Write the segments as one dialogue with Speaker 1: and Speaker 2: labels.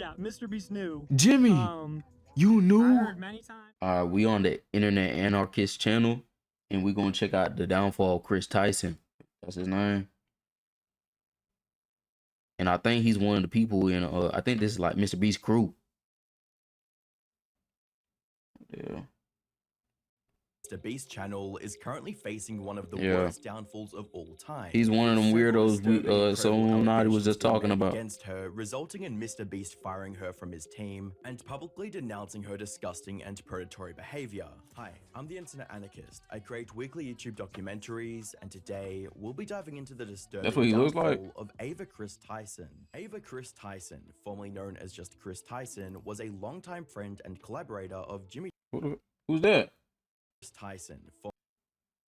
Speaker 1: yeah, Mr. Beast knew.
Speaker 2: Jimmy, you
Speaker 1: I
Speaker 2: knew?
Speaker 1: heard many times.
Speaker 2: We on the Internet Anarchist channel, and we gonna check out the downfall of Kris Tyson. That's his name. And I think he's one of the people in. I think this is like Mr. Beast's crew. Yeah.
Speaker 3: Mr. Beast channel is currently facing one of the worst downfalls of all time.
Speaker 2: He's one of them weirdos Sonati was just talking about.
Speaker 3: Against her, resulting in Mr. Beast firing her from his team and publicly denouncing her disgusting and predatory behavior. Hi, I'm the Internet Anarchist. I create weekly YouTube documentaries, and today we'll be diving into the disturbing downfall of Ava Kris Tyson. Ava Kris Tyson, formerly known as just Kris Tyson, was a longtime friend and collaborator of Jimmy.
Speaker 2: Who's that?
Speaker 3: Tyson,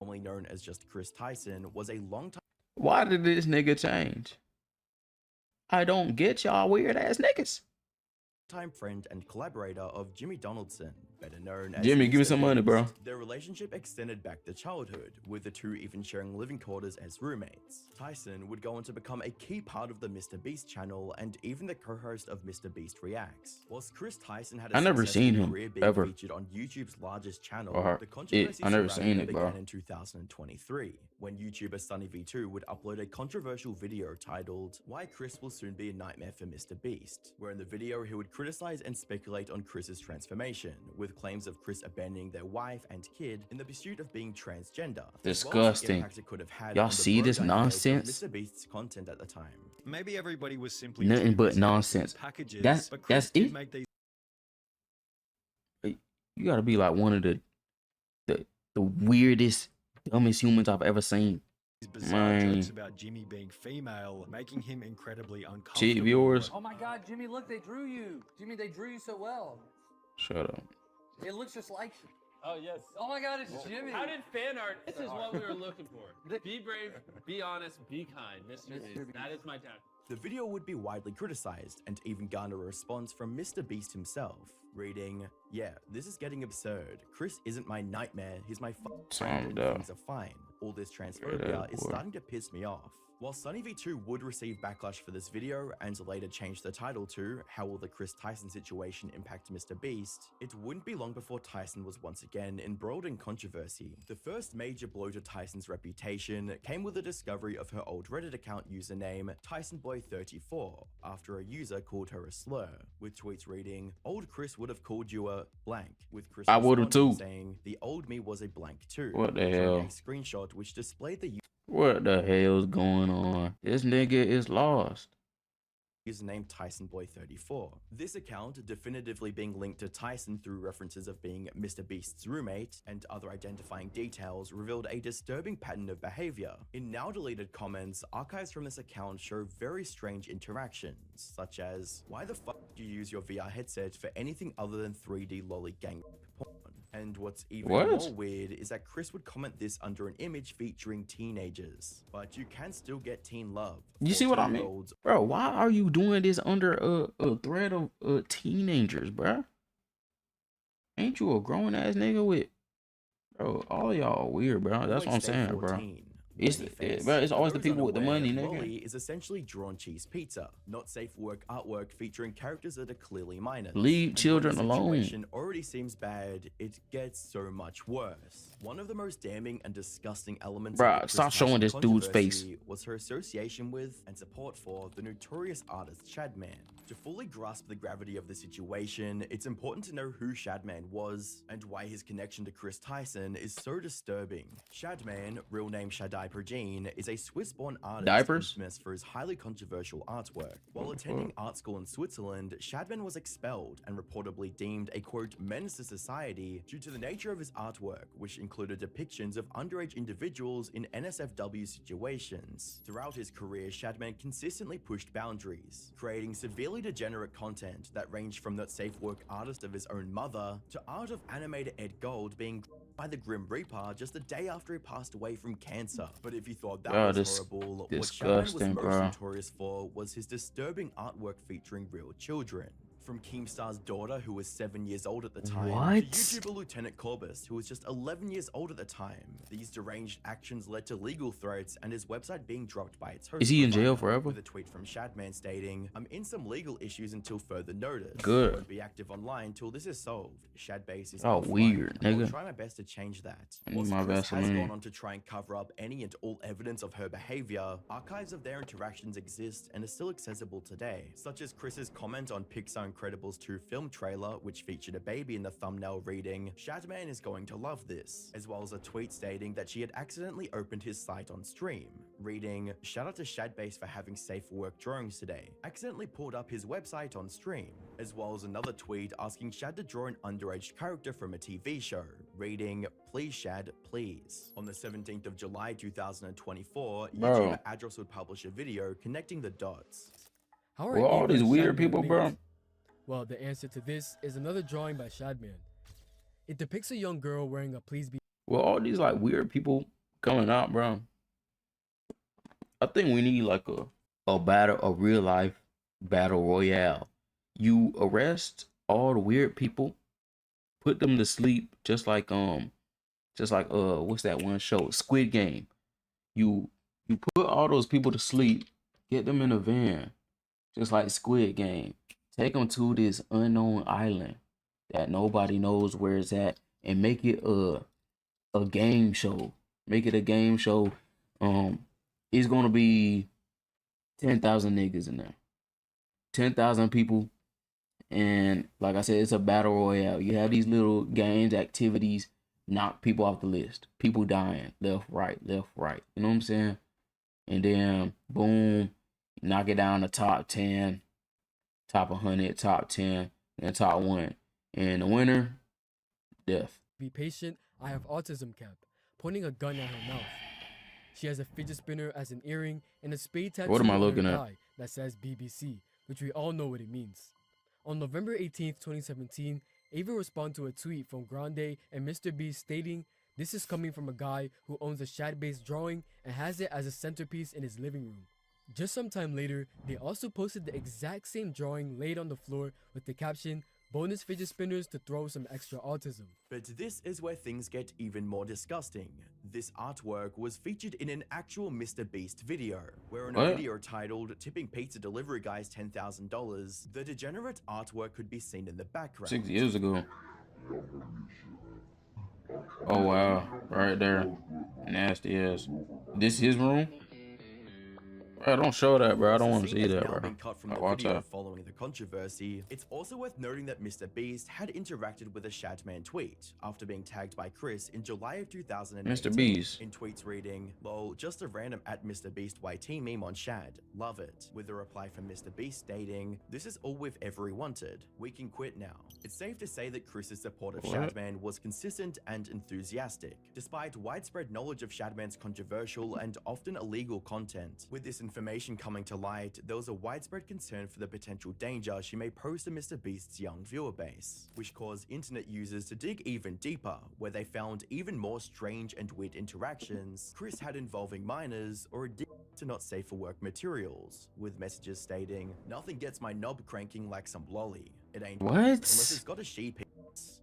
Speaker 3: formerly known as just Kris Tyson, was a long time.
Speaker 2: Why did this nigga change? I don't get y'all weird ass niggas.
Speaker 3: Friend and collaborator of Jimmy Donaldson, better known as
Speaker 2: Jimmy. Give me some money, bro.
Speaker 3: Their relationship extended back to childhood, with the two even sharing living quarters as roommates. Tyson would go on to become a key part of the Mr. Beast channel and even the co-host of Mr. Beast Reacts. Whilst Kris Tyson had a
Speaker 2: never seen him
Speaker 3: career being
Speaker 2: ever
Speaker 3: featured on YouTube's largest channel, the controversy began in 2023 when YouTuber SunnyV2 would upload a controversial video titled "Why Kris Will Soon Be a Nightmare for Mr. Beast," where in the video he would criticize and speculate on Kris's transformation, with claims of Kris abandoning their wife and kid in the pursuit of being transgender.
Speaker 2: Disgusting. Y'all see this nonsense?
Speaker 3: Mr. Beast's content at the time.
Speaker 4: Maybe everybody was simply
Speaker 2: nothing but nonsense. That's it. You gotta be like one of the weirdest, dumbest humans I've ever seen.
Speaker 4: Bizarre jokes about Jimmy being female, making him incredibly uncomfortable.
Speaker 2: Cheat viewers.
Speaker 5: Oh my God, Jimmy! Look, they drew you. Jimmy, they drew you so well.
Speaker 2: Shut up.
Speaker 5: It looks just like you.
Speaker 6: Oh yes.
Speaker 5: Oh my God, it's Jimmy.
Speaker 6: How did fan art? This is what we were looking for. Be brave, be honest, be kind, Mr. Beast. That is my tactic.
Speaker 3: The video would be widely criticized and even garner a response from Mr. Beast himself, reading, "Yeah, this is getting absurd. Kris isn't my nightmare, he's my friend and things are fine. All this transphobia is starting to piss me off." While SunnyV2 would receive backlash for this video and later change the title to "How Will the Kris Tyson Situation Impact Mr. Beast?", it wouldn't be long before Tyson was once again embroiled in controversy. The first major blow to Tyson's reputation came with the discovery of her old Reddit account username TysonBoy34 after a user called her a slur, with tweets reading, "Old Kris would have called you a blank," with Kris saying, "The old me was a blank too."
Speaker 2: What the hell?
Speaker 3: A screenshot which displayed the
Speaker 2: What the hell's going on? This nigga is lost.
Speaker 3: Username TysonBoy34. This account definitively being linked to Tyson through references of being Mr. Beast's roommate and other identifying details revealed a disturbing pattern of behavior. In now deleted comments, archives from this account show very strange interactions, such as, "Why the fuck do you use your VR headset for anything other than 3D lolly gang porn?" And what's even more weird is that Kris would comment this under an image featuring teenagers. But you can still get teen love.
Speaker 2: You see what I mean? Bro, why are you doing this under a threat of teenagers, bro? Ain't you a grown ass nigga with... Bro, all y'all weird, bro. That's what I'm saying, bro. It's always the people with the money, nigga.
Speaker 3: Lolly is essentially drawn cheese pizza, not safe work artwork featuring characters that are clearly minors.
Speaker 2: Leave children alone.
Speaker 3: The situation already seems bad, it gets so much worse. One of the most damning and disgusting elements of
Speaker 2: stop showing this dude's face.
Speaker 3: Was her association with and support for the notorious artist Shadman. To fully grasp the gravity of the situation, it's important to know who Shadman was and why his connection to Kris Tyson is so disturbing. Shadman, real name Shaddai Progene, is a Swiss-born artist infamous for his highly controversial artwork. While attending art school in Switzerland, Shadman was expelled and reportedly deemed a quote menace to society due to the nature of his artwork, which included depictions of underage individuals in NSFW situations. Throughout his career, Shadman consistently pushed boundaries, creating severely degenerate content that ranged from that safe work artist of his own mother to art of animator Ed Gold being by the Grim Reaper just a day after he passed away from cancer. But if you thought that was horrible, what Shadman was most notorious for was his disturbing artwork featuring real children. From Keemstar's daughter, who was 7 years old at the time,
Speaker 2: What?
Speaker 3: to YouTuber Lieutenant Corbus, who was just 11 years old at the time. These deranged actions led to legal threats and his website being dropped by its host
Speaker 2: Is he in jail
Speaker 3: provider,
Speaker 2: forever?
Speaker 3: with a tweet from Shadman stating, "I'm in some legal issues until further notice.
Speaker 2: Good.
Speaker 3: Won't be active online till this is solved. Shadbase is
Speaker 2: Oh,
Speaker 3: offline.
Speaker 2: weird,
Speaker 3: I'll
Speaker 2: nigga.
Speaker 3: try my best to change that."
Speaker 2: I need
Speaker 3: Whilst
Speaker 2: my
Speaker 3: Kris has
Speaker 2: Vaseline.
Speaker 3: gone on to try and cover up any and all evidence of her behavior, archives of their interactions exist and are still accessible today, such as Kris's comment on Pixar Incredibles 2 film trailer, which featured a baby in the thumbnail reading, "Shadman is going to love this," as well as a tweet stating that she had accidentally opened his site on stream, reading, "Shout out to Shadbase for having safe work drawings today. Accidentally pulled up his website on stream," as well as another tweet asking Shad to draw an underage character from a TV show, reading, "Please Shad, please." On the 17th of July 2024,
Speaker 2: Bro.
Speaker 3: YouTuber Adros would publish a video connecting the dots.
Speaker 1: How are
Speaker 2: Well, all
Speaker 1: Ava
Speaker 2: these
Speaker 1: and
Speaker 2: weird
Speaker 1: Shadman
Speaker 2: people, bro.
Speaker 1: linked? Well, the answer to this is another drawing by Shadman. It depicts a young girl wearing a Please Be
Speaker 2: Well, all these like weird people coming out, bro. I think we need like a real life battle royale. You arrest all the weird people, put them to sleep, just like what's that one show, Squid Game. You put all those people to sleep, get them in a van, just like Squid Game. Take them to this unknown island that nobody knows where it's at, and make it a game show. Make it a game show. It's gonna be 10,000 niggas in there, 10,000 people, and like I said, it's a battle royale. You have these little games, activities, knock people off the list. People dying left, right, left, right. You know what I'm saying? And then boom, knock it down to top 10, top 100, top 10, and top 1. And the winner, death.
Speaker 1: Patient, I Have Autism cap, pointing a gun at her mouth. She has a fidget spinner as an earring and a spade tattoo
Speaker 2: What am I
Speaker 1: on
Speaker 2: looking
Speaker 1: her
Speaker 2: at?
Speaker 1: thigh that says BBC, which we all know what it means. On November 18th, 2017, Ava responded to a tweet from Grande and Mr. Beast stating, "This is coming from a guy who owns a Shad-based drawing and has it as a centerpiece in his living room." Just some time later, they also posted the exact same drawing laid on the floor with the caption, "Bonus fidget spinners to throw some extra autism."
Speaker 3: But this is where things get even more disgusting. This artwork was featured in an actual Mr. Beast video, where in a
Speaker 2: What?
Speaker 3: video titled "Tipping Pizza Delivery Guys $10,000, the degenerate artwork could be seen in the background.
Speaker 2: 6 years ago. Oh wow, right there, nasty ass. This his room? Bro, don't show that, bro. I don't want to see that,
Speaker 3: Now
Speaker 2: bro.
Speaker 3: been cut from
Speaker 2: Like,
Speaker 3: the
Speaker 2: watch
Speaker 3: video
Speaker 2: out.
Speaker 3: following the controversy. It's also worth noting that Mr. Beast had interacted with a Shadman tweet after being tagged by Kris in July of 2018.
Speaker 2: Mr. Beast.
Speaker 3: In tweets reading, "Lol, just a random at Mr. Beast YT meme on Shad. Love it." With a reply from Mr. Beast stating, "This is all we've ever wanted. We can quit now." It's safe to say that Kris's support of
Speaker 2: What?
Speaker 3: Shadman was consistent and enthusiastic, despite widespread knowledge of Shadman's controversial and often illegal content. With this information coming to light, there was a widespread concern for the potential danger she may pose to Mr. Beast's young viewer base, which caused internet users to dig even deeper, where they found even more strange and weird interactions Kris had involving minors or a dig to not safe for work materials, with messages stating, "Nothing gets my knob cranking like some lolly. It ain't
Speaker 2: What?
Speaker 3: unless it's got a sheep,"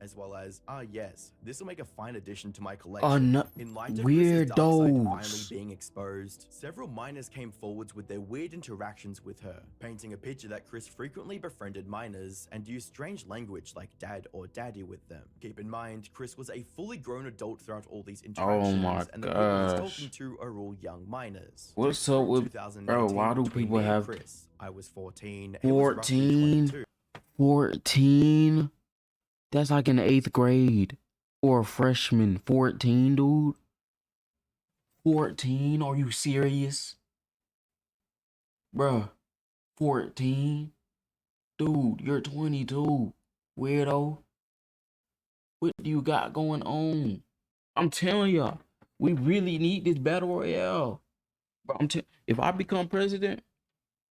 Speaker 3: as well as, yes, this will make a fine addition to my collection."
Speaker 2: Oh no,
Speaker 3: In light of Kris's dark side finally
Speaker 2: weirdos.
Speaker 3: being exposed, several minors came forwards with their weird interactions with her, painting a picture that Kris frequently befriended minors and used strange language like dad or daddy with them. Keep in mind, Kris was a fully grown adult throughout all these interactions,
Speaker 2: my
Speaker 3: and the people he's
Speaker 2: gosh.
Speaker 3: talking to are all young minors.
Speaker 2: What's up with, bro? Why do
Speaker 3: 2019, between
Speaker 2: people
Speaker 3: me and
Speaker 2: have
Speaker 3: Kris, I was 14, he was roughly
Speaker 2: 14?
Speaker 3: 22.
Speaker 2: 14? That's like in the 8th grade or a freshman. 14, dude. 14? Are you serious, bruh? 14, dude. You're 22, weirdo. What do you got going on? I'm telling y'all, we really need this battle royale. But if I become president,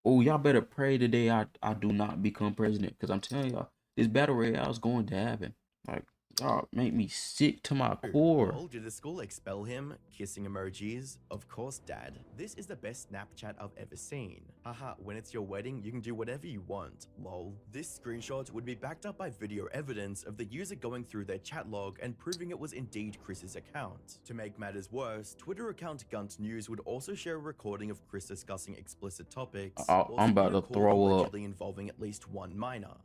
Speaker 2: oh, y'all better pray today I do not become president, because I'm telling y'all, this battle royale is going to happen. Like, Dog, make me sick to my core.
Speaker 3: Lol, did the school expel him? Kissing emojis? Of course, Dad. This is the best Snapchat I've ever seen. Haha, when it's your wedding, you can do whatever you want. Lol. This screenshot would be backed up by video evidence of the user going through their chat log and proving it was indeed Kris's account. To make matters worse, Twitter account Gunt News would also share a recording of Kris discussing explicit topics.
Speaker 2: I'm about to throw up.
Speaker 3: Allegedly involving at least one minor.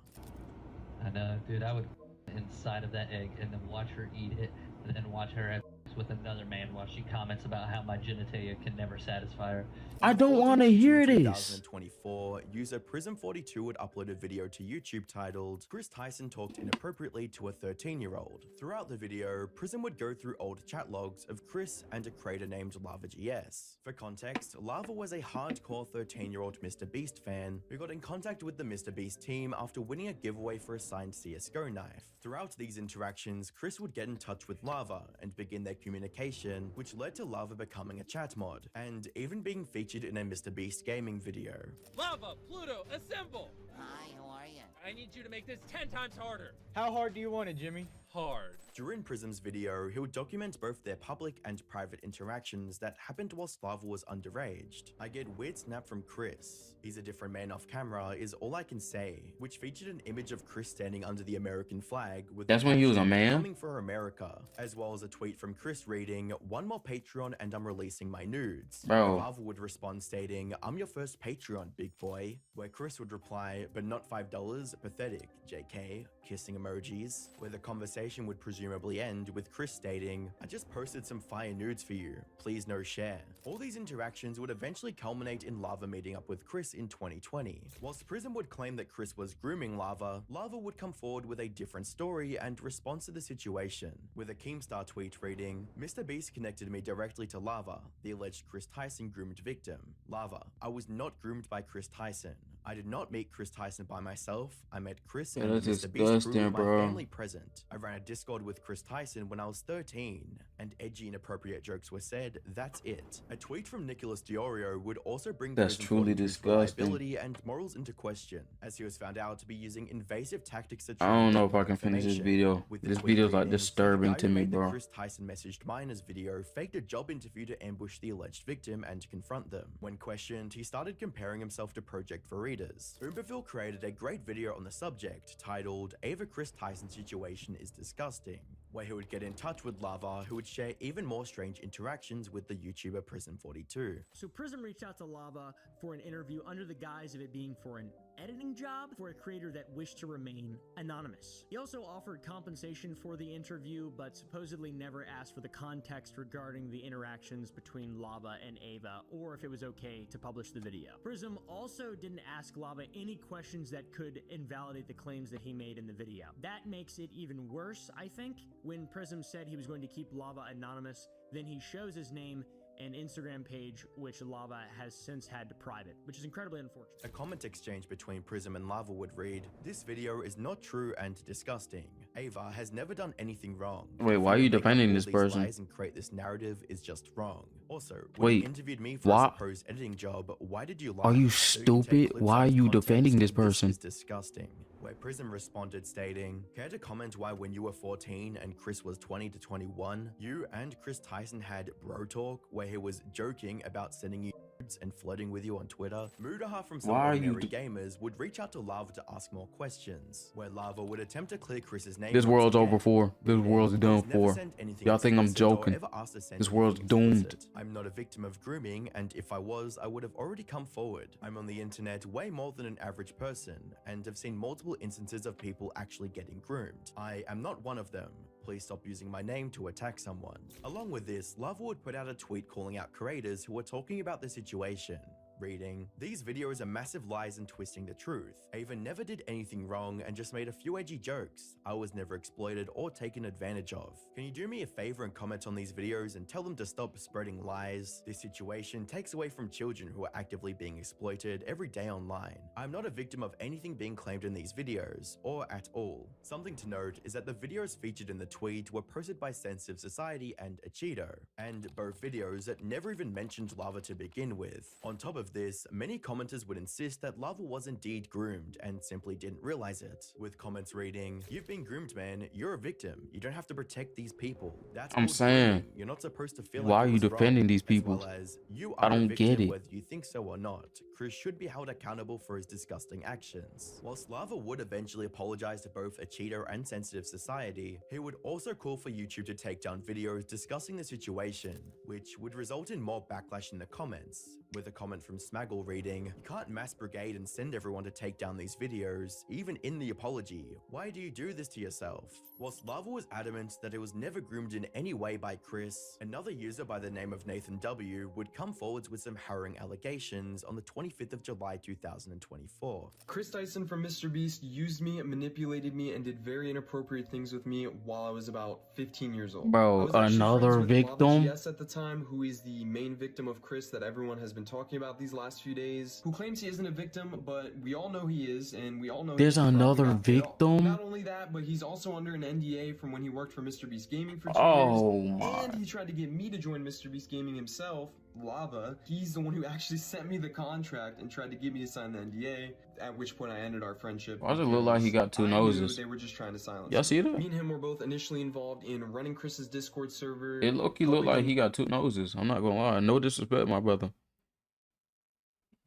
Speaker 7: I know, dude. I would inside of that egg and then watch her eat it, and then watch her have sex with another man while she comments about how my genitalia can never satisfy her.
Speaker 2: I don't want to hear this.
Speaker 3: 2024, user Prism42 would upload a video to YouTube titled "Kris Tyson talked inappropriately to a 13-year-old." Throughout the video, Prism would go through old chat logs of Kris and a creator named LavaGS. For context, Lava was a hardcore 13-year-old Mr. Beast fan who got in contact with the Mr. Beast team after winning a giveaway for a signed CSGO knife. Throughout these interactions, Kris would get in touch with Lava and begin their communication, which led to Lava becoming a chat mod, and even being featured in a Mr. Beast gaming video.
Speaker 6: Lava, Pluto, assemble!
Speaker 8: Hi, how are you?
Speaker 6: I need you to make this 10 times harder.
Speaker 5: How hard do you want it, Jimmy?
Speaker 6: Hard.
Speaker 3: During Prism's video, he would document both their public and private interactions that happened whilst Lava was underaged. "I get weird snap from Kris. He's a different man off camera is all I can say," which featured an image of Kris standing under the American flag with
Speaker 2: That's when he was a man?
Speaker 3: "Coming for America," as well as a tweet from Kris reading, "One more Patreon and I'm releasing my nudes."
Speaker 2: Bro.
Speaker 3: Lava would respond stating, "I'm your first Patreon, big boy," where Kris would reply, "But not $5, pathetic, JK, kissing emojis," where the conversation would presumably end with Kris stating, "I just posted some fire nudes for you, please no share." All these interactions would eventually culminate in Lava meeting up with Kris in 2020. Whilst Prism would claim that Kris was grooming Lava, Lava would come forward with a different story and response to the situation, with a Keemstar tweet reading, "Mr. Beast connected me directly to Lava, the alleged Kris Tyson groomed victim. Lava, I was not groomed by Kris Tyson. I did not meet Kris Tyson by myself. I met Kris and
Speaker 2: that's
Speaker 3: Mr. Beast
Speaker 2: disgusting,
Speaker 3: grew with my
Speaker 2: bro.
Speaker 3: family present. I ran a Discord with Kris Tyson when I was 13, and edgy inappropriate jokes were said. That's it." A tweet from Nicholas Diorio would also bring
Speaker 2: That's
Speaker 3: Prism
Speaker 2: truly
Speaker 3: 42's
Speaker 2: disgusting.
Speaker 3: reliability and morals into question, as he was found out to be using invasive tactics to
Speaker 2: I don't know if I
Speaker 3: try
Speaker 2: can finish this
Speaker 3: information.
Speaker 2: video.
Speaker 3: With the
Speaker 2: This
Speaker 3: tweet
Speaker 2: video's like
Speaker 3: reading, "The
Speaker 2: disturbing
Speaker 3: guy
Speaker 2: to
Speaker 3: who
Speaker 2: me,
Speaker 3: made the
Speaker 2: bro.
Speaker 3: Kris Tyson messaged minors video faked a job interview to ambush the alleged victim and to confront them. When questioned, he started comparing himself to Project Veritas. Umberville created a great video on the subject titled Ava Kris Tyson Situation is Disgusting, where he would get in touch with Lava, who would share even more strange interactions with the YouTuber Prism42.
Speaker 9: So Prism reached out to Lava for an interview under the guise of it being for an editing job for a creator that wished to remain anonymous. He also offered compensation for the interview, but supposedly never asked for the context regarding the interactions between Lava and Ava, or if it was okay to publish the video. Prism also didn't ask Lava any questions that could invalidate the claims that he made in the video. That makes it even worse, I think. When Prism said he was going to keep Lava anonymous, then he shows his name and Instagram page, which Lava has since had to private, which is incredibly unfortunate.
Speaker 3: A comment exchange between Prism and Lava would read, "This video is not true and disgusting. Ava has never done anything wrong.
Speaker 2: Wait, why are you
Speaker 3: Making up
Speaker 2: defending
Speaker 3: all
Speaker 2: this
Speaker 3: these
Speaker 2: person?
Speaker 3: lies and create this narrative is just wrong. Also, when
Speaker 2: Wait,
Speaker 3: you interviewed me for
Speaker 2: why-
Speaker 3: a supposed editing job, why did you lie?
Speaker 2: Are you
Speaker 3: So can take
Speaker 2: stupid?
Speaker 3: clips
Speaker 2: Why
Speaker 3: out
Speaker 2: are
Speaker 3: of
Speaker 2: you
Speaker 3: context.
Speaker 2: defending this person?
Speaker 3: This is disgusting." Where Prism responded stating, "Care to comment why when you were 14 and Kris was 20 to 21, you and Kris Tyson had bro talk where he was joking about sending you nudes and flirting with you on Twitter?" Mudaha from some
Speaker 2: Why are you
Speaker 3: ordinary gamers would reach out to Lava to ask more questions, where Lava would attempt to clear Kris's name.
Speaker 2: This
Speaker 3: once
Speaker 2: world's
Speaker 3: again.
Speaker 2: over for. This
Speaker 3: Reading,
Speaker 2: world's done
Speaker 3: "He's never
Speaker 2: for.
Speaker 3: sent anything
Speaker 2: Y'all think I'm
Speaker 3: explicit or
Speaker 2: joking.
Speaker 3: ever asked to send
Speaker 2: This world's
Speaker 3: anything
Speaker 2: doomed.
Speaker 3: explicit. I'm not a victim of grooming, and if I was, I would have already come forward. I'm on the internet way more than an average person, and have seen multiple instances of people actually getting groomed. I am not one of them. Please stop using my name to attack someone." Along with this, Lava would put out a tweet calling out creators who were talking about the situation. Reading, "These videos are massive lies and twisting the truth. Ava never did anything wrong and just made a few edgy jokes. I was never exploited or taken advantage of. Can you do me a favor and comment on these videos and tell them to stop spreading lies? This situation takes away from children who are actively being exploited every day online. I'm not a victim of anything being claimed in these videos, or at all." Something to note is that the videos featured in the tweet were posted by Sensitive Society and a Cheeto, and both videos that never even mentioned Lava to begin with. On top of of this, many commenters would insist that Lava was indeed groomed and simply didn't realize it, with comments reading, "You've been groomed, man. You're a victim. You don't have to protect these people. That's
Speaker 2: I'm
Speaker 3: called
Speaker 2: saying,
Speaker 3: grooming. You're not supposed to feel
Speaker 2: why
Speaker 3: like
Speaker 2: are
Speaker 3: it
Speaker 2: you
Speaker 3: was
Speaker 2: defending
Speaker 3: wrong."
Speaker 2: these
Speaker 3: As
Speaker 2: people?
Speaker 3: well as, you
Speaker 2: I
Speaker 3: are a
Speaker 2: don't get
Speaker 3: victim
Speaker 2: it.
Speaker 3: whether you think so or not. Kris should be held accountable for his disgusting actions. Whilst Lava would eventually apologize to both a cheater and sensitive society, he would also call for YouTube to take down videos discussing the situation, which would result in more backlash in the comments, with a comment from Smaggle reading, "You can't mass brigade and send everyone to take down these videos, even in the apology. Why do you do this to yourself?" Whilst Lava was adamant that it was never groomed in any way by Kris, another user by the name of Nathan W would come forwards with some harrowing allegations on the 25th of July 2024.
Speaker 8: Kris Tyson from MrBeast used me, manipulated me, and did very inappropriate things with me while I was about 15 years old.
Speaker 2: Bro,
Speaker 8: I was actually
Speaker 2: another
Speaker 8: friends with
Speaker 2: victim?
Speaker 8: Lava GS at the time, who is the main victim of Kris that everyone has been talking about these last few days, who claims he isn't a victim, but we all know he is, and we all know
Speaker 2: There's
Speaker 8: he's
Speaker 2: another
Speaker 8: probably not paid off.
Speaker 2: victim?
Speaker 8: Not only that, but he's also under an NDA from when he worked for MrBeast Gaming for 2
Speaker 2: Oh
Speaker 8: years,
Speaker 2: my.
Speaker 8: and he tried to get me to join MrBeast Gaming himself. Lava, he's the one who actually sent me the contract and tried to get me to sign the NDA, at which point I ended our friendship.
Speaker 2: Why does it look like he got two
Speaker 8: I knew
Speaker 2: noses?
Speaker 8: they were just trying to silence
Speaker 2: Y'all
Speaker 8: him.
Speaker 2: see that?
Speaker 8: Me and him were both initially involved in running Kris's Discord server.
Speaker 2: It look like he got two noses. I'm not gonna lie. No disrespect, my brother.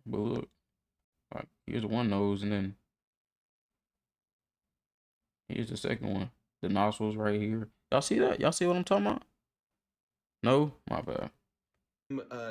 Speaker 2: But look, like, here's one nose, and then here's the second one. The nostrils right here. Y'all see that? Y'all see what I'm talking about? No? My bad.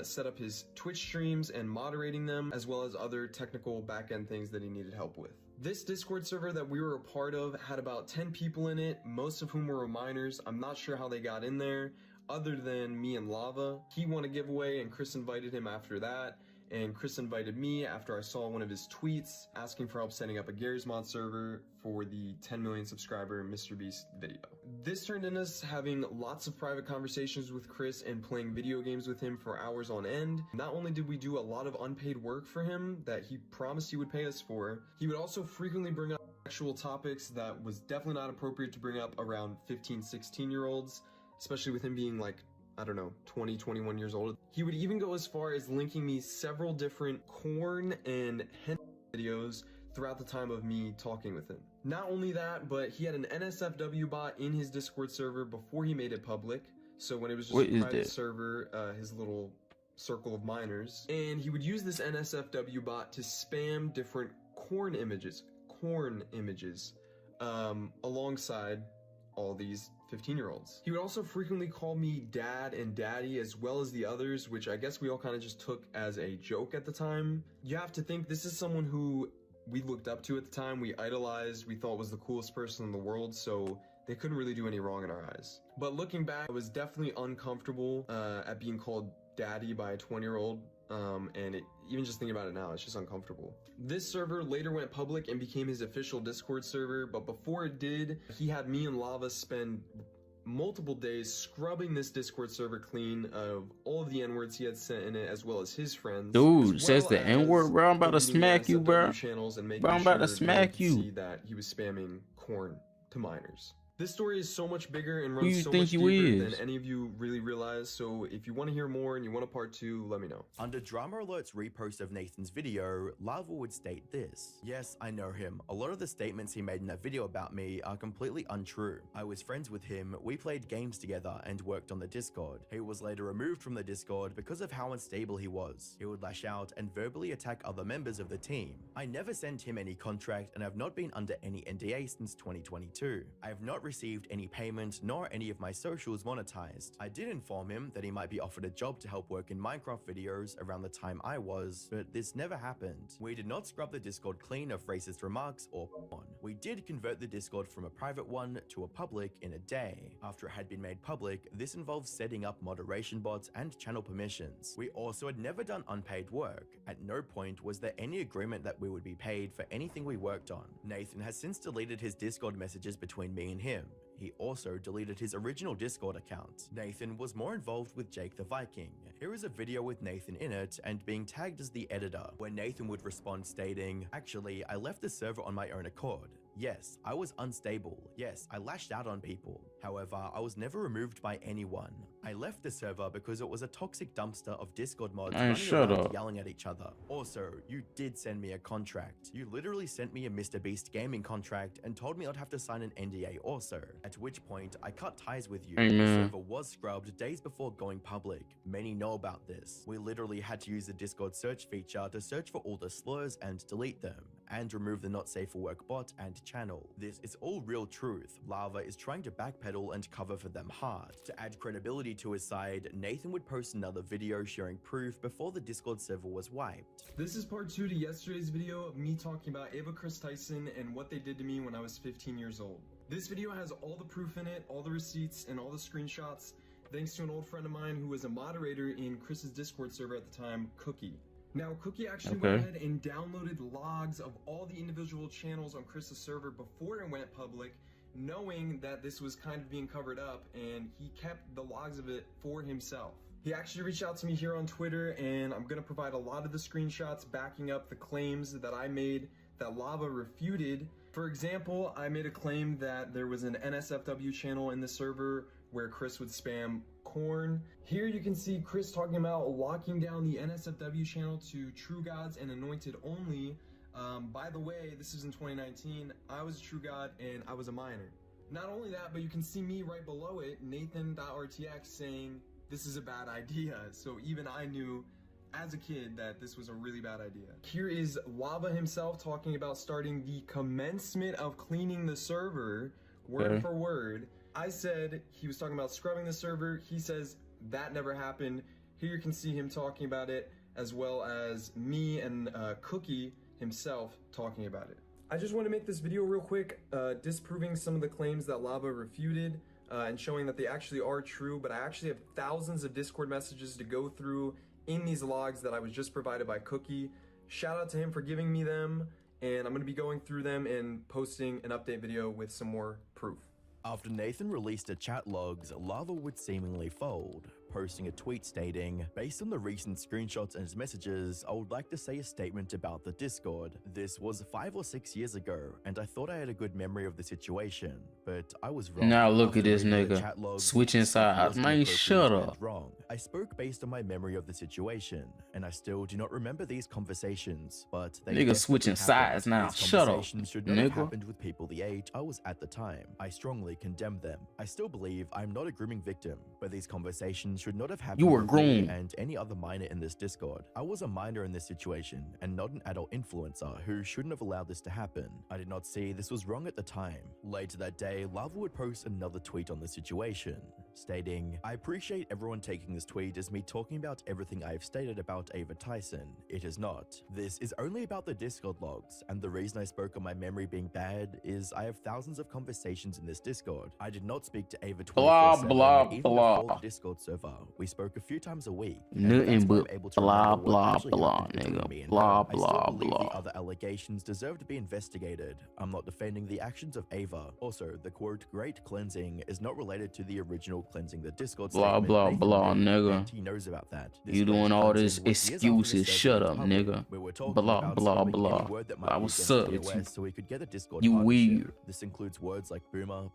Speaker 8: Set up his Twitch streams and moderating them, as well as other technical back-end things that he needed help with. This Discord server that we were a part of had about 10 people in it, most of whom were minors. I'm not sure how they got in there, other than me and Lava. He won a giveaway, and Kris invited him after that. And Kris invited me after I saw one of his tweets asking for help setting up a Gary's Mod server for the 10 million subscriber MrBeast video. This turned into us having lots of private conversations with Kris and playing video games with him for hours on end. Not only did we do a lot of unpaid work for him that he promised he would pay us for, he would also frequently bring up sexual topics that was definitely not appropriate to bring up around 15, 16-year-olds, especially with him being like, I don't know, 20, 21 years old. He would even go as far as linking me several different corn and hentai videos throughout the time of me talking with him. Not only that, but he had an NSFW bot in his Discord server before he made it public. So when it was just a private server, his little circle of minors. And he would use this NSFW bot to spam different corn images, alongside all these 15-year-olds. He would also frequently call me dad and daddy, as well as the others, which I guess we all kind of just took as a joke at the time. You have to think this is someone who we looked up to at the time, we idolized, we thought was the coolest person in the world, so they couldn't really do any wrong in our eyes. But looking back, I was definitely uncomfortable at being called daddy by a 20-year-old. And even just thinking about it now, it's just uncomfortable. This server later went public and became his official Discord server, but before it did, he had me and Lava spend multiple days scrubbing this Discord server clean of all of the N-words he had sent in it, as well as his friends.
Speaker 2: Dude says the N-word, bro. I'm about to smack you, bro.
Speaker 8: Channels and
Speaker 2: Bro, I'm about to smack you.
Speaker 8: See that he was spamming corn to minors. This story is so much bigger and runs so
Speaker 2: think
Speaker 8: much
Speaker 2: you
Speaker 8: deeper
Speaker 2: is?
Speaker 8: than any of you really realize, so if you want to hear more and you want a part 2, let me know.
Speaker 3: Under Drama Alert's repost of Nathan's video, Lava would state this: "Yes, I know him. A lot of the statements he made in that video about me are completely untrue. I was friends with him, we played games together and worked on the Discord. He was later removed from the Discord because of how unstable he was. He would lash out and verbally attack other members of the team. I never sent him any contract and have not been under any NDA since 2022. I have not received any payment nor any of my socials monetized. I did inform him that he might be offered a job to help work in Minecraft videos around the time I was, but this never happened. We did not scrub the Discord clean of racist remarks or porn. We did convert the Discord from a private one to a public in a day. After it had been made public, this involved setting up moderation bots and channel permissions. We also had never done unpaid work. At no point was there any agreement that we would be paid for anything we worked on. Nathan has since deleted his Discord messages between me and him. He also deleted his original Discord account. Nathan was more involved with Jake the Viking. Here is a video with Nathan in it and being tagged as the editor, where Nathan would respond stating, "Actually, I left the server on my own accord. Yes, I was unstable. Yes, I lashed out on people. However, I was never removed by anyone. I left the server because it was a toxic dumpster of Discord mods
Speaker 2: Man,
Speaker 3: running
Speaker 2: shut
Speaker 3: around
Speaker 2: up.
Speaker 3: yelling at each other. Also, you did send me a contract. You literally sent me a Mr. Beast gaming contract and told me I'd have to sign an NDA also, at which point I cut ties with you.
Speaker 2: Hey,
Speaker 3: The
Speaker 2: man.
Speaker 3: server was scrubbed days before going public. Many know about this. We literally had to use the Discord search feature to search for all the slurs and delete them, and remove the not safe for work bot and channel. This is all real truth. Lava is trying to backpedal and cover for them hard. To add credibility to his side, Nathan would post another video sharing proof before the Discord server was wiped.
Speaker 8: This is part 2 to yesterday's video of me talking about Ava Kris Tyson and what they did to me when I was 15 years old. This video has all the proof in it, all the receipts, and all the screenshots, thanks to an old friend of mine who was a moderator in Chris's Discord server at the time, Cookie. Now, Cookie actually went ahead and downloaded logs of all the individual channels on Chris's server before it went public, knowing that this was kind of being covered up, and he kept the logs of it for himself. He actually reached out to me here on Twitter, and I'm going to provide a lot of the screenshots backing up the claims that I made that Lava refuted. For example, I made a claim that there was an NSFW channel in the server where Kris would spam corn. Here you can see Kris talking about locking down the NSFW channel to True Gods and Anointed only. By the way, this is in 2019. I was a True God and I was a minor. Not only that, but you can see me right below it, Nathan.rtx, saying this is a bad idea. So even I knew as a kid that this was a really bad idea. Here is Lava himself talking about starting the commencement of cleaning the server, word for word. I said he was talking about scrubbing the server. He says that never happened. Here you can see him talking about it, as well as me and Cookie himself talking about it. I just want to make this video real quick, disproving some of the claims that Lava refuted and showing that they actually are true, but I actually have thousands of Discord messages to go through in these logs that I was just provided by Cookie. Shout out to him for giving me them, and I'm going to be going through them and posting an update video with some more proof.
Speaker 3: After Nathan released the chat logs, Lava would seemingly fold, posting a tweet stating, "Based on the recent screenshots and his messages, I would like to say a statement about the Discord. This was 5 or 6 years ago, and I thought I had a good memory of the situation, but I was wrong."
Speaker 2: Now look
Speaker 3: After
Speaker 2: at this
Speaker 3: reading the
Speaker 2: nigga
Speaker 3: chat logs,
Speaker 2: switching
Speaker 3: stuff
Speaker 2: sides.
Speaker 3: wasn't
Speaker 2: Man,
Speaker 3: appropriate
Speaker 2: shut
Speaker 3: and
Speaker 2: up.
Speaker 3: wrong. I spoke based on my memory of the situation, and I still do not remember these conversations, but they
Speaker 2: Nigga
Speaker 3: definitely
Speaker 2: switching
Speaker 3: happened.
Speaker 2: sides now.
Speaker 3: These
Speaker 2: Shut up,
Speaker 3: conversations should not have
Speaker 2: nigga.
Speaker 3: happened with people the age I was at the time. I strongly condemn them. I still believe I'm not a grooming victim, but these conversations should not have happened
Speaker 2: You were
Speaker 3: with me
Speaker 2: groomed.
Speaker 3: and any other minor in this Discord. I was a minor in this situation and not an adult influencer who shouldn't have allowed this to happen. I did not see this was wrong at the time. Later that day, Lava would post another tweet on the situation, stating, "I appreciate everyone taking this tweet as me talking about everything I have stated about Ava Tyson. It is not. This is only about the Discord logs, and the reason I spoke on my memory being bad is I have thousands of conversations in this Discord. I did not speak to Ava 24/7,
Speaker 2: Blah,
Speaker 3: even
Speaker 2: blah,
Speaker 3: before the Discord server. We spoke a few times a week.
Speaker 2: Nothing but blah, blah, blah,
Speaker 3: nigga.
Speaker 2: nigga. Blah,
Speaker 3: I still
Speaker 2: blah,
Speaker 3: believe
Speaker 2: blah.
Speaker 3: the other allegations deserve to be investigated. I'm not defending the actions of Ava. Also, the quote, great cleansing is not related to the original cleansing the Discord
Speaker 2: Blah,
Speaker 3: statement
Speaker 2: blah,
Speaker 3: Nathan
Speaker 2: blah,
Speaker 3: made,
Speaker 2: nigga.
Speaker 3: and he knows about that. This
Speaker 2: You doing
Speaker 3: great
Speaker 2: all
Speaker 3: cleansing
Speaker 2: this
Speaker 3: was years after the
Speaker 2: excuses.
Speaker 3: server
Speaker 2: Shut
Speaker 3: went
Speaker 2: up,
Speaker 3: public.
Speaker 2: nigga.
Speaker 3: We were talking
Speaker 2: Blah,
Speaker 3: about
Speaker 2: blah,
Speaker 3: stopping
Speaker 2: blah.
Speaker 3: any word that might
Speaker 2: I
Speaker 3: be
Speaker 2: was
Speaker 3: against
Speaker 2: sucked.
Speaker 3: TOS so we could get a Discord
Speaker 2: You
Speaker 3: partnership.
Speaker 2: weird.
Speaker 3: This includes words like boomer,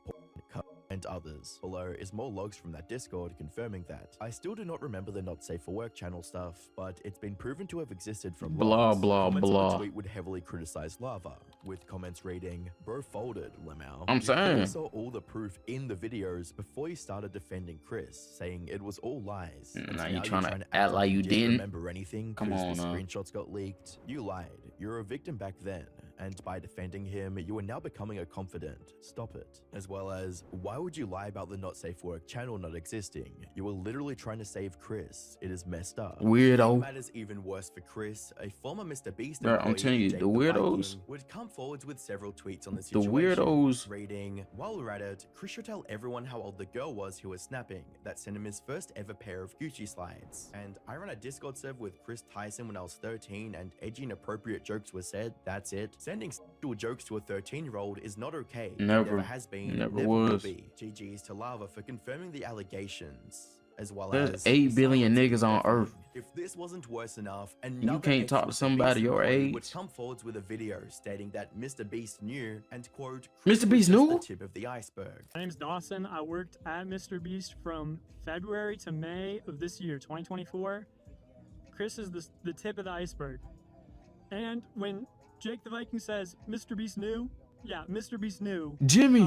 Speaker 3: cunt, and others. Below is more logs from that Discord confirming that. I still do not remember the not safe for work channel stuff, but it's been proven to have existed from
Speaker 2: Blah,
Speaker 3: logs.
Speaker 2: blah,
Speaker 3: Comments on
Speaker 2: blah.
Speaker 3: the tweet would heavily criticize Lava, with comments reading, "Bro folded, Lamau."
Speaker 2: I'm
Speaker 3: You clearly
Speaker 2: saying.
Speaker 3: saw all the proof in the videos before you started defending Kris, saying it was all lies.
Speaker 2: Now
Speaker 3: And
Speaker 2: you
Speaker 3: you're
Speaker 2: trying to act like you didn't?
Speaker 3: remember anything
Speaker 2: Come
Speaker 3: because the
Speaker 2: on,
Speaker 3: screenshots got leaked. You lied. You're a victim back then, and by defending him, you are now becoming a confidant. Stop it. As well as, why would you lie about the not safe for work channel not existing? You were literally trying to save Kris. It is messed up.
Speaker 2: Weirdo.
Speaker 3: It matters even worse for Kris. A former Mr. Beast
Speaker 2: Bro, I'm
Speaker 3: employee,
Speaker 2: telling you,
Speaker 3: Jake
Speaker 2: the
Speaker 3: Viking,
Speaker 2: weirdos-
Speaker 3: would come forward with several tweets on the
Speaker 2: The
Speaker 3: situation.
Speaker 2: weirdos-
Speaker 3: Reading, while we're at it, Kris should tell everyone how old the girl was who was snapping. That sent him his first ever pair of Gucci slides. And I ran a Discord server with Kris Tyson when I was 13 and edgy inappropriate jokes were said. That's it. Sending sexual jokes to a 13-year-old is not okay. It
Speaker 2: Never.
Speaker 3: never has been.
Speaker 2: Never
Speaker 3: Never will
Speaker 2: was.
Speaker 3: be. GG's to Lava for confirming the allegations. as well
Speaker 2: There's
Speaker 3: as
Speaker 2: 8 billion
Speaker 3: silencing
Speaker 2: niggas on
Speaker 3: everything.
Speaker 2: Earth.
Speaker 3: If this wasn't worse enough,
Speaker 2: You
Speaker 3: another
Speaker 2: can't talk to
Speaker 3: ex-Mr.
Speaker 2: somebody
Speaker 3: Beast
Speaker 2: your
Speaker 3: employee would
Speaker 2: age.
Speaker 3: come forwards with a video stating that Mr. Beast knew and quote,
Speaker 2: Mr.
Speaker 3: "Chris was
Speaker 2: Beast
Speaker 3: just
Speaker 2: knew?
Speaker 3: the tip of the iceberg."
Speaker 10: My name's Dawson. I worked at Mr. Beast from February to May of this year, 2024. Chris is the tip of the iceberg. And when Jake the Viking says Mr. Beast knew, yeah, Mr. Beast knew.
Speaker 2: Jimmy,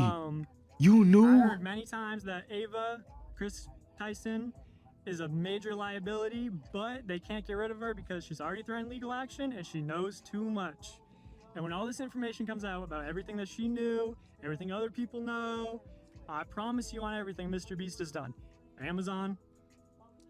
Speaker 2: you
Speaker 10: I
Speaker 2: knew?
Speaker 10: heard many times that Ava, Kris Tyson, is a major liability, but they can't get rid of her because she's already threatened legal action and she knows too much. And when all this information comes out about everything that she knew, everything other people know, I promise you on everything Mr. Beast has done. Amazon,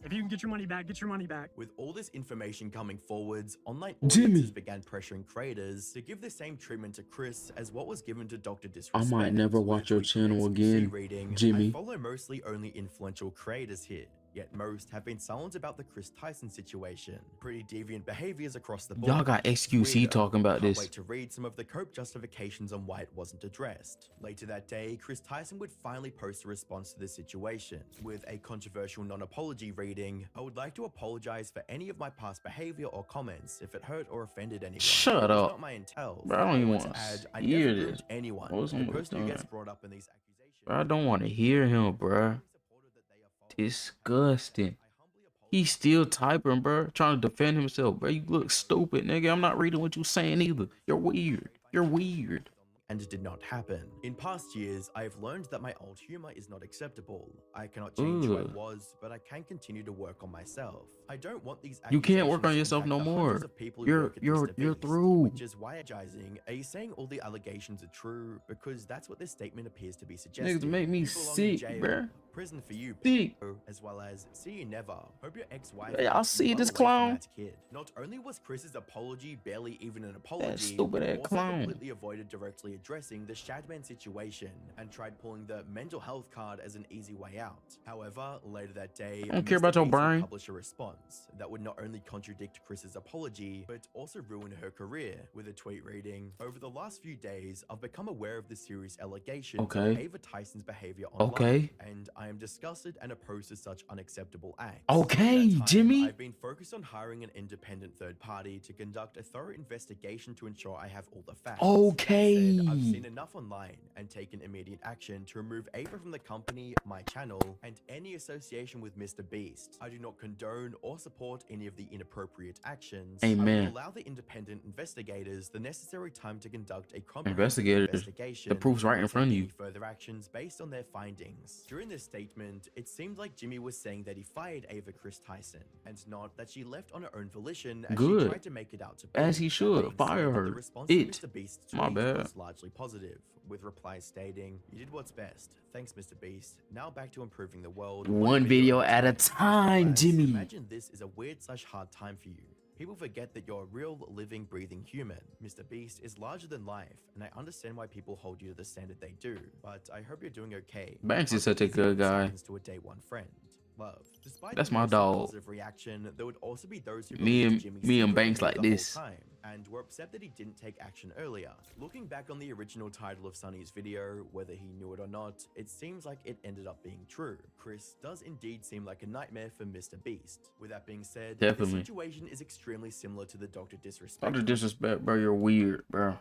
Speaker 10: if you can get your money back, get your money back.
Speaker 3: With all this information coming forwards, online
Speaker 2: Jimmy.
Speaker 3: audiences began pressuring creators to give the same treatment to Chris as what was given to Dr. Disrespect.
Speaker 2: I might never
Speaker 3: With
Speaker 2: watch your
Speaker 3: weekly
Speaker 2: channel
Speaker 3: XQC
Speaker 2: again,
Speaker 3: reading,
Speaker 2: Jimmy.
Speaker 3: I follow mostly only influential creators here, yet most have been silent about the Kris Tyson situation. Pretty deviant behaviors across the board.
Speaker 2: Y'all got XQC
Speaker 3: Weirdo.
Speaker 2: talking about
Speaker 3: Can't
Speaker 2: this.
Speaker 3: wait to read some of the cope justifications on why it wasn't addressed. Later that day, Kris Tyson would finally post a response to the situation with a controversial non-apology reading. "I would like to apologize for any of my past behavior or comments if it hurt or offended anyone.
Speaker 2: Shut
Speaker 3: It was
Speaker 2: up.
Speaker 3: not my intent."
Speaker 2: Bro, I don't even
Speaker 3: want
Speaker 2: want
Speaker 3: to add, I
Speaker 2: hear
Speaker 3: never
Speaker 2: this.
Speaker 3: groomed anyone.
Speaker 2: What's
Speaker 3: The
Speaker 2: wrong with
Speaker 3: person who
Speaker 2: that?
Speaker 3: gets brought up in these accusations.
Speaker 2: Bro, I don't want to hear him, bro. Disgusting. He's still typing, bro, trying to defend himself, bro. You look stupid, nigga. I'm not reading what you saying either. You're weird. You're weird.
Speaker 3: And it did not happen. In past years, I have learned that my old humor is not acceptable. I cannot change who I
Speaker 2: Ugh.
Speaker 3: was, but I can continue to work on myself. I don't want these
Speaker 2: You can't work on
Speaker 3: accusations to
Speaker 2: yourself no
Speaker 3: impact the hundreds
Speaker 2: more.
Speaker 3: of people who
Speaker 2: You're
Speaker 3: work at
Speaker 2: you're
Speaker 3: Mr.
Speaker 2: you're
Speaker 3: Beast,
Speaker 2: through.
Speaker 3: Which is why advising, are you saying all the allegations are true? Because that's what this statement appears to be suggesting.
Speaker 2: Niggas make me
Speaker 3: You belong in
Speaker 2: sick,
Speaker 3: jail,
Speaker 2: bruh.
Speaker 3: Prison for you,
Speaker 2: Sick.
Speaker 3: as well as see you never. Hope your ex-wife.
Speaker 2: Y'all
Speaker 3: keeps
Speaker 2: see
Speaker 3: you
Speaker 2: this
Speaker 3: well away from
Speaker 2: clown?
Speaker 3: that kid. Not only was Chris's apology barely even an apology,
Speaker 2: stupid
Speaker 3: but
Speaker 2: ass
Speaker 3: also
Speaker 2: clown.
Speaker 3: completely avoided directly addressing the Shadman situation and tried pulling the mental health card as an easy way out. However, later that day,
Speaker 2: I don't care about your
Speaker 3: Beast would
Speaker 2: brain.
Speaker 3: publish a response that would not only contradict Chris's apology, but also ruin her career, with a tweet reading, "Over the last few days, I've become aware of the serious allegations
Speaker 2: Okay.
Speaker 3: of Ava Tyson's behavior online,
Speaker 2: Okay.
Speaker 3: and I am disgusted and opposed to such unacceptable acts.
Speaker 2: Okay,
Speaker 3: Since that time,
Speaker 2: Jimmy.
Speaker 3: I've been focused on hiring an independent third party to conduct a thorough investigation to ensure I have all the facts.
Speaker 2: Okay.
Speaker 3: Instead, I've seen enough online and taken immediate action to remove Ava from the company, my channel, and any association with Mr. Beast. I do not condone or support any of the inappropriate actions. I
Speaker 2: Amen.
Speaker 3: will allow the independent investigators the necessary time to conduct a comprehensive
Speaker 2: Investigators.
Speaker 3: investigation.
Speaker 2: The proof's right in
Speaker 3: and
Speaker 2: front of
Speaker 3: take
Speaker 2: you.
Speaker 3: any further actions based on their findings." During this statement, it seemed like Jimmy was saying that he fired Ava Kris Tyson, and not that she left on her own volition as
Speaker 2: Good.
Speaker 3: she tried to make it out to be.
Speaker 2: As he
Speaker 3: That
Speaker 2: should.
Speaker 3: being
Speaker 2: Fire
Speaker 3: said,
Speaker 2: her.
Speaker 3: The response to
Speaker 2: It.
Speaker 3: Mr. Beast's
Speaker 2: My
Speaker 3: tweet
Speaker 2: bad.
Speaker 3: was largely positive, with replies stating, "You did what's best. Thanks, Mr. Beast. Now back to improving the world.
Speaker 2: One video at a time,
Speaker 3: As,
Speaker 2: Jimmy.
Speaker 3: Imagine this is a weird/hard time for you. People forget that you're a real, living, breathing human. Mr. Beast is larger than life, and I understand why people hold you to the standard they do, but I hope you're doing okay.
Speaker 2: Banks is
Speaker 3: Hope
Speaker 2: such a
Speaker 3: it isn't
Speaker 2: good
Speaker 3: what
Speaker 2: guy.
Speaker 3: happens to a day one friend. Love. Despite
Speaker 2: That's
Speaker 3: the
Speaker 2: my
Speaker 3: mostly
Speaker 2: dog.
Speaker 3: positive reaction, there would also be those who
Speaker 2: Me
Speaker 3: believed
Speaker 2: and-
Speaker 3: Jimmy's
Speaker 2: me and
Speaker 3: secret
Speaker 2: Banks
Speaker 3: the
Speaker 2: like
Speaker 3: whole
Speaker 2: this.
Speaker 3: time, and were upset that he didn't take action earlier. Looking back on the original title of Sunny's video, whether he knew it or not, it seems like it ended up being true. Kris does indeed seem like a nightmare for Mr. Beast. With that being said,
Speaker 2: Definitely.
Speaker 3: the situation is extremely similar to the Dr. Disrespect.
Speaker 2: Dr. Disrespect, bro. You're weird, bro.